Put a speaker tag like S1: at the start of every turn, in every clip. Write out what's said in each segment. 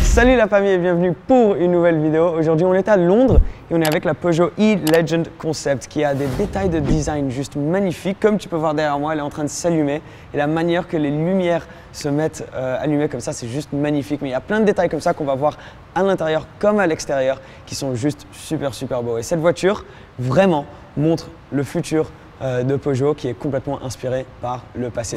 S1: Salut la famille et bienvenue pour une nouvelle vidéo. Aujourd'hui on est à Londres et on est avec la Peugeot e-Legend Concept qui a des détails de design juste magnifiques. Comme tu peux voir derrière moi, elle est en train de s'allumer et la manière que les lumières se mettent allumées comme ça, c'est juste magnifique. Mais il y a plein de détails comme ça qu'on va voir à l'intérieur comme à l'extérieur qui sont juste super beaux. Et cette voiture vraiment montre le futur de Peugeot qui est complètement inspiré par le passé.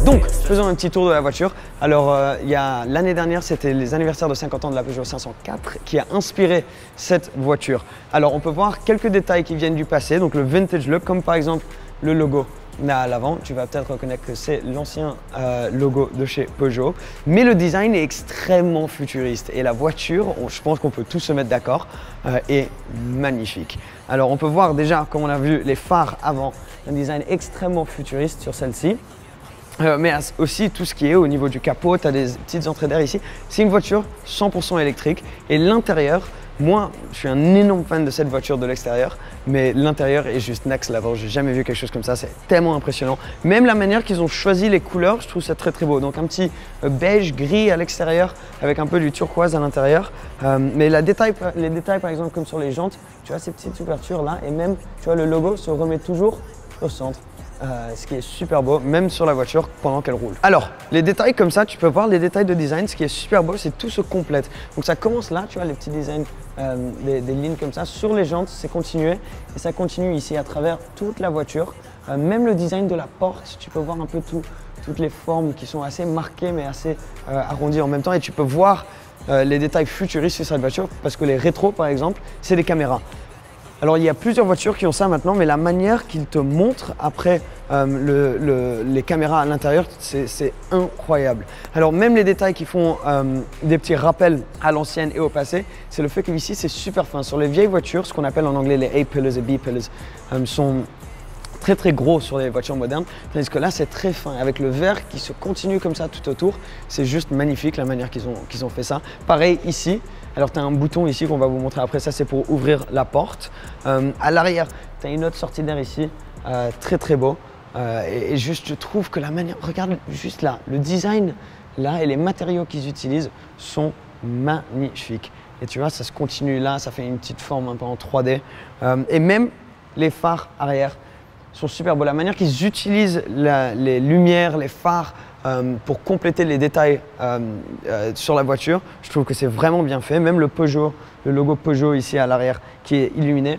S1: Donc, faisons un petit tour de la voiture. Alors, l'année dernière, c'était les anniversaires de 50 ans de la Peugeot 504 qui a inspiré cette voiture. Alors, on peut voir quelques détails qui viennent du passé, donc le vintage look, comme par exemple le logo là à l'avant. Tu vas peut-être reconnaître que c'est l'ancien logo de chez Peugeot. Mais le design est extrêmement futuriste et la voiture, je pense qu'on peut tous se mettre d'accord, est magnifique. Alors, on peut voir déjà, comme on a vu, les phares avant, un design extrêmement futuriste sur celle-ci. Mais aussi tout ce qui est au niveau du capot, tu as des petites entrées d'air ici. C'est une voiture 100% électrique et l'intérieur, moi je suis un énorme fan de cette voiture de l'extérieur, mais l'intérieur est juste next level. J'ai jamais vu quelque chose comme ça, c'est tellement impressionnant. Même la manière qu'ils ont choisi les couleurs, je trouve ça très beau. Donc un petit beige gris à l'extérieur avec un peu du turquoise à l'intérieur. Mais les détails par exemple comme sur les jantes, tu vois ces petites ouvertures là et même tu vois le logo se remet toujours au centre. Ce qui est super beau, même sur la voiture pendant qu'elle roule. Alors, les détails comme ça, tu peux voir les détails de design. Ce qui est super beau, c'est tout se complète. Donc ça commence là, tu vois les petits designs, des lignes comme ça. Sur les jantes, c'est continué et ça continue ici à travers toute la voiture. Même le design de la porte, tu peux voir un peu toutes les formes qui sont assez marquées mais assez arrondies en même temps. Et tu peux voir les détails futuristes sur cette voiture parce que les rétros, par exemple, c'est des caméras. Alors il y a plusieurs voitures qui ont ça maintenant, mais la manière qu'ils te montrent après les caméras à l'intérieur, c'est incroyable. Alors même les détails qui font des petits rappels à l'ancienne et au passé, c'est le fait que ici c'est super fin. Sur les vieilles voitures, ce qu'on appelle en anglais les A-pillars et B-pillars, sont très gros sur les voitures modernes, tandis que là c'est très fin avec le verre qui se continue comme ça tout autour. C'est juste magnifique la manière qu'ils ont fait ça. Pareil ici. Alors tu as un bouton ici qu'on va vous montrer après, ça c'est pour ouvrir la porte. À l'arrière, tu as une autre sortie d'air ici, très beau. Et juste je trouve que la manière, regarde juste là, le design là et les matériaux qu'ils utilisent sont magnifiques. Et tu vois, ça se continue là, ça fait une petite forme un peu en 3D. Et même les phares arrière sont super beaux. La manière qu'ils utilisent les lumières, les phares, pour compléter les détails sur la voiture, je trouve que c'est vraiment bien fait. Même le Peugeot, le logo Peugeot ici à l'arrière qui est illuminé.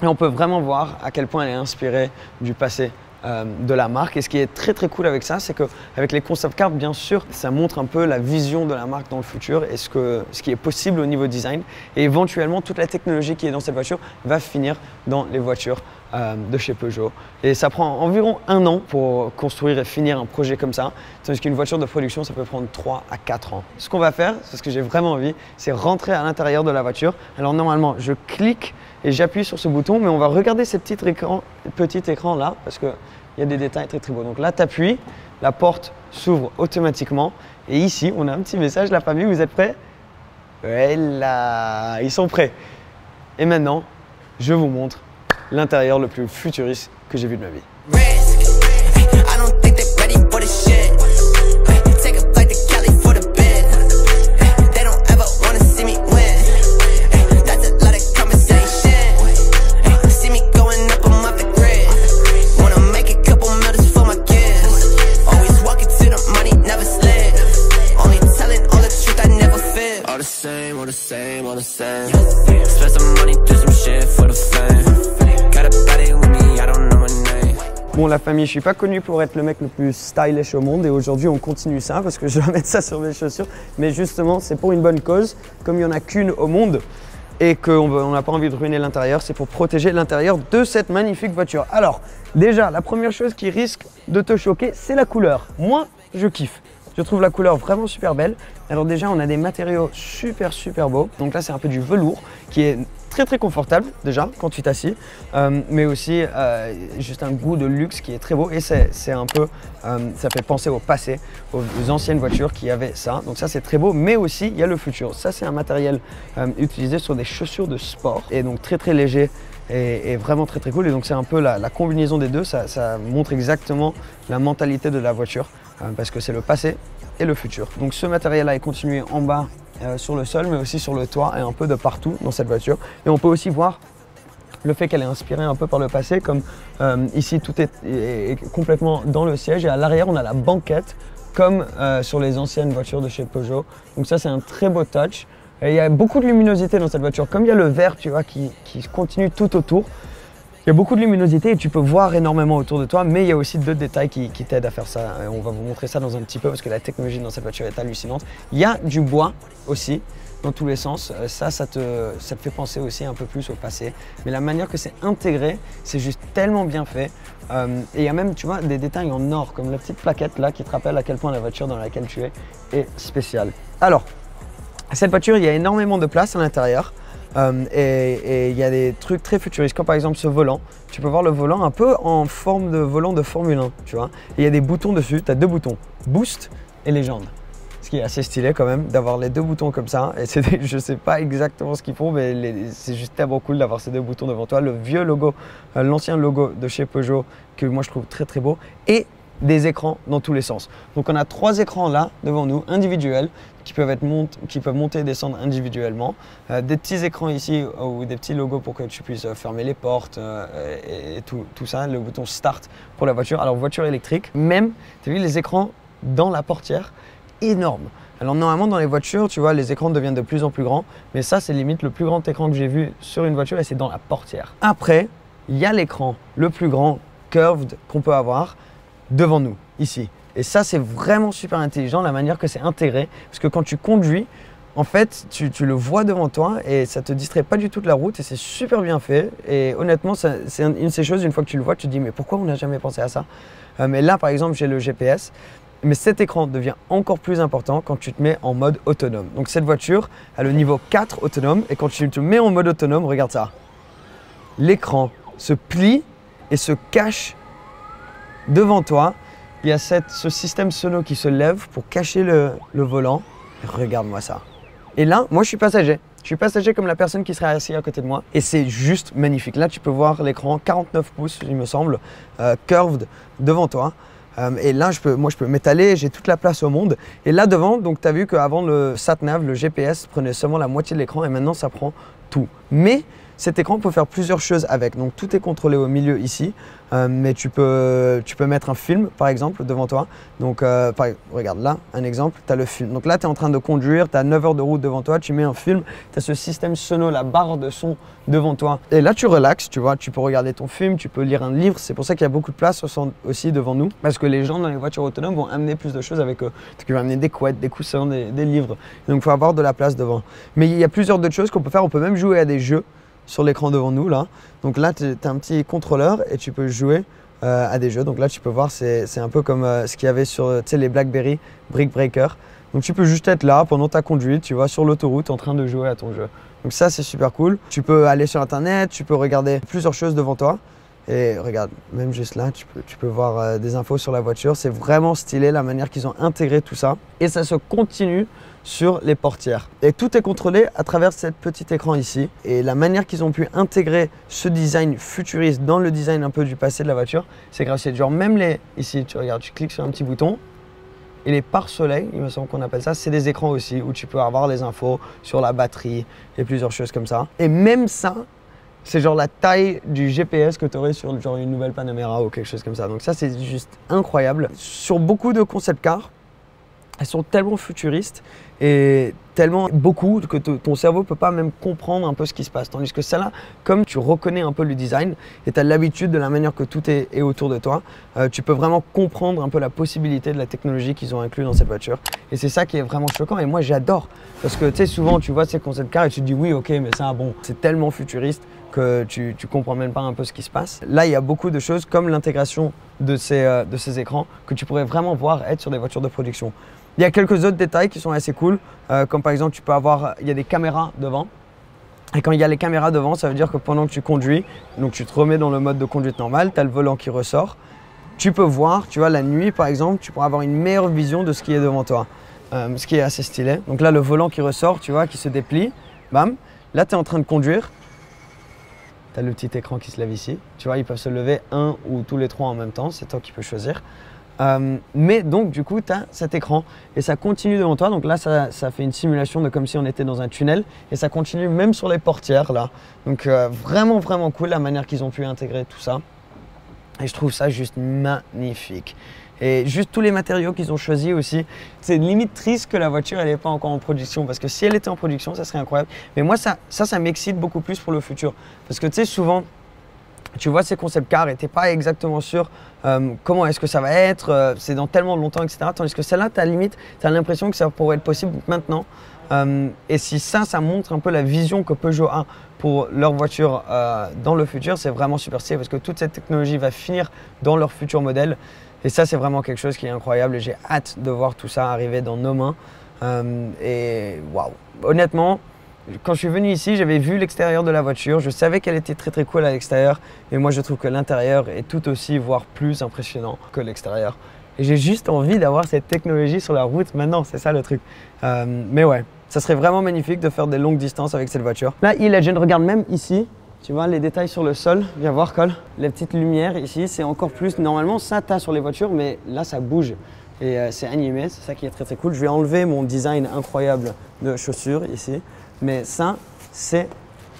S1: Et on peut vraiment voir à quel point elle est inspirée du passé de la marque. Et ce qui est très cool avec ça, c'est qu'avec les concept cars, bien sûr, ça montre un peu la vision de la marque dans le futur et ce qui est possible au niveau design. Et éventuellement, toute la technologie qui est dans cette voiture va finir dans les voitures de chez Peugeot. Et ça prend environ 1 an pour construire et finir un projet comme ça, tandis qu'une voiture de production, ça peut prendre 3 à 4 ans. Ce qu'on va faire, c'est ce que j'ai vraiment envie, c'est rentrer à l'intérieur de la voiture. Alors normalement, je clique et j'appuie sur ce bouton, mais on va regarder ces petits écrans là, parce qu'il y a des détails très beaux. Donc là, tu appuies, la porte s'ouvre automatiquement. Et ici, on a un petit message, la famille, vous êtes prêts? Voilà, ils sont prêts. Et maintenant, je vous montre l'intérieur le plus futuriste que j'ai vu de ma vie. Bon la famille, je suis pas connu pour être le mec le plus stylish au monde et aujourd'hui on continue ça parce que je dois mettre ça sur mes chaussures. Mais justement c'est pour une bonne cause, comme il n'y en a qu'une au monde et qu'on n'a pas envie de ruiner l'intérieur, c'est pour protéger l'intérieur de cette magnifique voiture. Alors déjà la première chose qui risque de te choquer, c'est la couleur. Moi je kiffe. Je trouve la couleur vraiment super belle. Alors déjà, on a des matériaux super beaux. Donc là, c'est un peu du velours qui est très confortable déjà quand tu t'assis, mais aussi juste un goût de luxe qui est très beau et c'est un peu, ça fait penser au passé, aux anciennes voitures qui avaient ça. Donc ça, c'est très beau, mais aussi il y a le futur. Ça, c'est un matériel utilisé sur des chaussures de sport et donc très léger. Et vraiment très cool, et donc c'est un peu la combinaison des deux, ça montre exactement la mentalité de la voiture parce que c'est le passé et le futur. Donc ce matériel là est continué en bas sur le sol, mais aussi sur le toit et un peu de partout dans cette voiture. Et on peut aussi voir le fait qu'elle est inspirée un peu par le passé, comme ici tout est complètement dans le siège, et à l'arrière on a la banquette comme sur les anciennes voitures de chez Peugeot. Donc ça, c'est un très beau touch. Et il y a beaucoup de luminosité dans cette voiture. Comme il y a le vert, tu vois, qui continue tout autour, il y a beaucoup de luminosité et tu peux voir énormément autour de toi, mais il y a aussi d'autres détails qui t'aident à faire ça. Et on va vous montrer ça dans un petit peu parce que la technologie dans cette voiture est hallucinante. Il y a du bois aussi, dans tous les sens. Ça te fait penser aussi un peu plus au passé. Mais la manière que c'est intégré, c'est juste tellement bien fait. Et il y a même, tu vois, des détails en or, comme la petite plaquette là qui te rappelle à quel point la voiture dans laquelle tu es est spéciale. Alors, cette voiture, il y a énormément de place à l'intérieur et il y a des trucs très futuristes, comme par exemple ce volant. Tu peux voir le volant un peu en forme de volant de Formule 1, tu vois. Et il y a des boutons dessus, tu as deux boutons, Boost et Légende. Ce qui est assez stylé quand même, d'avoir les deux boutons comme ça. Et je ne sais pas exactement ce qu'ils font, mais c'est juste tellement cool d'avoir ces deux boutons devant toi. Le vieux logo, l'ancien logo de chez Peugeot, que moi je trouve très beau. Et des écrans dans tous les sens. Donc on a 3 écrans là devant nous, individuels, qui peuvent monter et descendre individuellement. Des petits écrans ici ou des petits logos pour que tu puisses fermer les portes et tout ça. Le bouton Start pour la voiture. Alors voiture électrique, même, tu as vu les écrans dans la portière, énormes. Alors normalement dans les voitures, tu vois, les écrans deviennent de plus en plus grands, mais ça c'est limite le plus grand écran que j'ai vu sur une voiture et c'est dans la portière. Après, il y a l'écran le plus grand curved qu'on peut avoir devant nous, ici. Et ça, c'est vraiment super intelligent, la manière que c'est intégré. Parce que quand tu conduis, en fait, tu le vois devant toi et ça te distrait pas du tout de la route et c'est super bien fait. Et honnêtement, c'est une de ces choses, une fois que tu le vois, tu te dis, mais pourquoi on n'a jamais pensé à ça? Mais là, par exemple, j'ai le GPS. Mais cet écran devient encore plus important quand tu te mets en mode autonome. Donc cette voiture a le niveau 4 autonome. Et quand tu te mets en mode autonome, regarde ça. L'écran se plie et se cache devant toi. Il y a ce système sono qui se lève pour cacher le volant. Regarde-moi ça. Et là, moi je suis passager. Je suis passager comme la personne qui serait assise à côté de moi. Et c'est juste magnifique. Là, tu peux voir l'écran 49 pouces, il me semble, curved devant toi. Et là, moi, je peux m'étaler, j'ai toute la place au monde. Et là devant, donc tu as vu qu'avant le sat-nav, le GPS prenait seulement la moitié de l'écran et maintenant ça prend tout. Mais cet écran peut faire plusieurs choses avec. Donc tout est contrôlé au milieu ici, mais tu peux mettre un film par exemple devant toi. Donc regarde là, un exemple, tu as le film. Donc là tu es en train de conduire, tu as 9 heures de route devant toi, tu mets un film, tu as ce système sono, la barre de son devant toi. Et là tu relaxes, tu vois, tu peux regarder ton film, tu peux lire un livre. C'est pour ça qu'il y a beaucoup de place aussi devant nous. Parce que les gens dans les voitures autonomes vont amener plus de choses avec eux. Tu vas amener des couettes, des coussins, des livres. Donc il faut avoir de la place devant. Mais il y a plusieurs d'autres choses qu'on peut faire. On peut même jouer à des jeux sur l'écran devant nous là. Donc là tu as un petit contrôleur et tu peux jouer à des jeux. Donc là tu peux voir, c'est un peu comme ce qu'il y avait sur les BlackBerry Brick Breaker. Donc tu peux juste être là pendant ta conduite, tu vois, sur l'autoroute en train de jouer à ton jeu. Donc ça c'est super cool. Tu peux aller sur internet, tu peux regarder plusieurs choses devant toi. Et regarde, même juste là, tu peux voir des infos sur la voiture. C'est vraiment stylé la manière qu'ils ont intégré tout ça. Et ça se continue sur les portières. Et tout est contrôlé à travers cet petit écran ici. Et la manière qu'ils ont pu intégrer ce design futuriste dans le design un peu du passé de la voiture, c'est grâce à genre même ici, tu regardes, tu cliques sur un petit bouton. Et les pare-soleil, il me semble qu'on appelle ça, c'est des écrans aussi où tu peux avoir les infos sur la batterie et plusieurs choses comme ça. Et même ça, c'est genre la taille du GPS que tu aurais sur genre une nouvelle Panamera ou quelque chose comme ça. Donc ça, c'est juste incroyable. Sur beaucoup de concept cars, elles sont tellement futuristes et tellement beaucoup que ton cerveau ne peut pas même comprendre un peu ce qui se passe. Tandis que celle-là, comme tu reconnais un peu le design et tu as l'habitude de la manière que tout est autour de toi, tu peux vraiment comprendre un peu la possibilité de la technologie qu'ils ont inclus dans cette voiture. Et c'est ça qui est vraiment choquant et moi j'adore. Parce que tu sais, souvent tu vois ces concept cars et tu te dis oui ok mais ça bon, c'est tellement futuriste que tu comprends même pas un peu ce qui se passe. Là il y a beaucoup de choses comme l'intégration de ces écrans que tu pourrais vraiment voir être sur des voitures de production. Il y a quelques autres détails qui sont assez cool, comme par exemple, il y a des caméras devant. Et quand il y a les caméras devant, ça veut dire que pendant que tu conduis, donc tu te remets dans le mode de conduite normal, tu as le volant qui ressort. Tu peux voir, tu vois, la nuit par exemple, tu pourras avoir une meilleure vision de ce qui est devant toi, ce qui est assez stylé. Donc là, le volant qui ressort, tu vois, qui se déplie, bam. Là, tu es en train de conduire. Tu as le petit écran qui se lève ici. Tu vois, ils peuvent se lever un ou tous les trois en même temps, c'est toi qui peux choisir. Mais donc du coup tu as cet écran et ça continue devant toi, donc là ça fait une simulation de comme si on était dans un tunnel et ça continue même sur les portières là, donc vraiment cool la manière qu'ils ont pu intégrer tout ça et je trouve ça juste magnifique. Et juste tous les matériaux qu'ils ont choisis aussi, c'est limite triste que la voiture elle n'est pas encore en production parce que si elle était en production ça serait incroyable, mais moi ça m'excite beaucoup plus pour le futur parce que tu sais souvent tu vois ces concept cars et tu n'es pas exactement sûr comment est-ce que ça va être, c'est dans tellement longtemps, etc. Tandis que celle-là, tu as l'impression que ça pourrait être possible maintenant. Et si ça montre un peu la vision que Peugeot a pour leur voiture dans le futur, c'est vraiment super stylé parce que toute cette technologie va finir dans leur futur modèle. Et ça, c'est vraiment quelque chose qui est incroyable et j'ai hâte de voir tout ça arriver dans nos mains. Et waouh, honnêtement, quand je suis venu ici, j'avais vu l'extérieur de la voiture, je savais qu'elle était très cool à l'extérieur et moi je trouve que l'intérieur est tout aussi, voire plus impressionnant que l'extérieur. Et j'ai juste envie d'avoir cette technologie sur la route maintenant, c'est ça le truc. Mais ouais, ça serait vraiment magnifique de faire des longues distances avec cette voiture. Là, e-Legend, regarde même ici, tu vois les détails sur le sol, viens voir Cole. Les petites lumières ici, c'est encore plus, normalement ça t'as sur les voitures, mais là ça bouge. Et c'est animé, c'est ça qui est très cool. Je vais enlever mon design incroyable de chaussures ici. Mais ça, c'est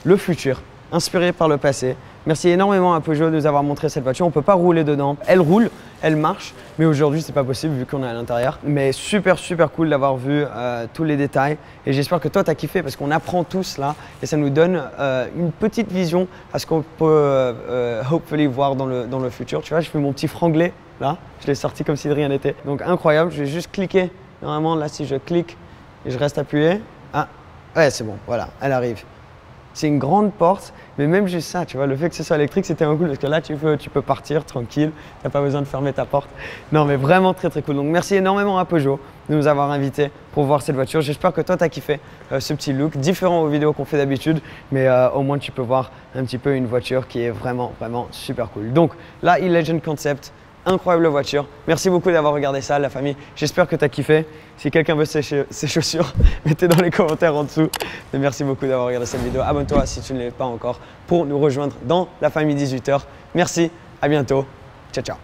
S1: le futur, inspiré par le passé. Merci énormément à Peugeot de nous avoir montré cette voiture. On ne peut pas rouler dedans. Elle roule, elle marche, mais aujourd'hui, ce n'est pas possible vu qu'on est à l'intérieur. Mais super cool d'avoir vu tous les détails. Et j'espère que toi, tu as kiffé parce qu'on apprend tous là. Et ça nous donne une petite vision à ce qu'on peut hopefully voir dans le futur. Tu vois, je fais mon petit franglais là. Je l'ai sorti comme si de rien n'était. Donc incroyable, je vais juste cliquer. Normalement, là, si je clique et je reste appuyé, ah, ouais, c'est bon, voilà, elle arrive. C'est une grande porte, mais même juste ça, tu vois, le fait que ce soit électrique, c'était un cool parce que là, tu peux partir tranquille, tu n'as pas besoin de fermer ta porte. Non, mais vraiment très cool. Donc, merci énormément à Peugeot de nous avoir invités pour voir cette voiture. J'espère que toi, tu as kiffé ce petit look, différent aux vidéos qu'on fait d'habitude, mais au moins, tu peux voir un petit peu une voiture qui est vraiment super cool. Donc, la e-Legend Concept. Incroyable voiture. Merci beaucoup d'avoir regardé ça, la famille. J'espère que tu as kiffé. Si quelqu'un veut ses chaussures, mettez dans les commentaires en dessous. Et merci beaucoup d'avoir regardé cette vidéo. Abonne-toi si tu ne l'es pas encore pour nous rejoindre dans la famille 18h. Merci, à bientôt. Ciao.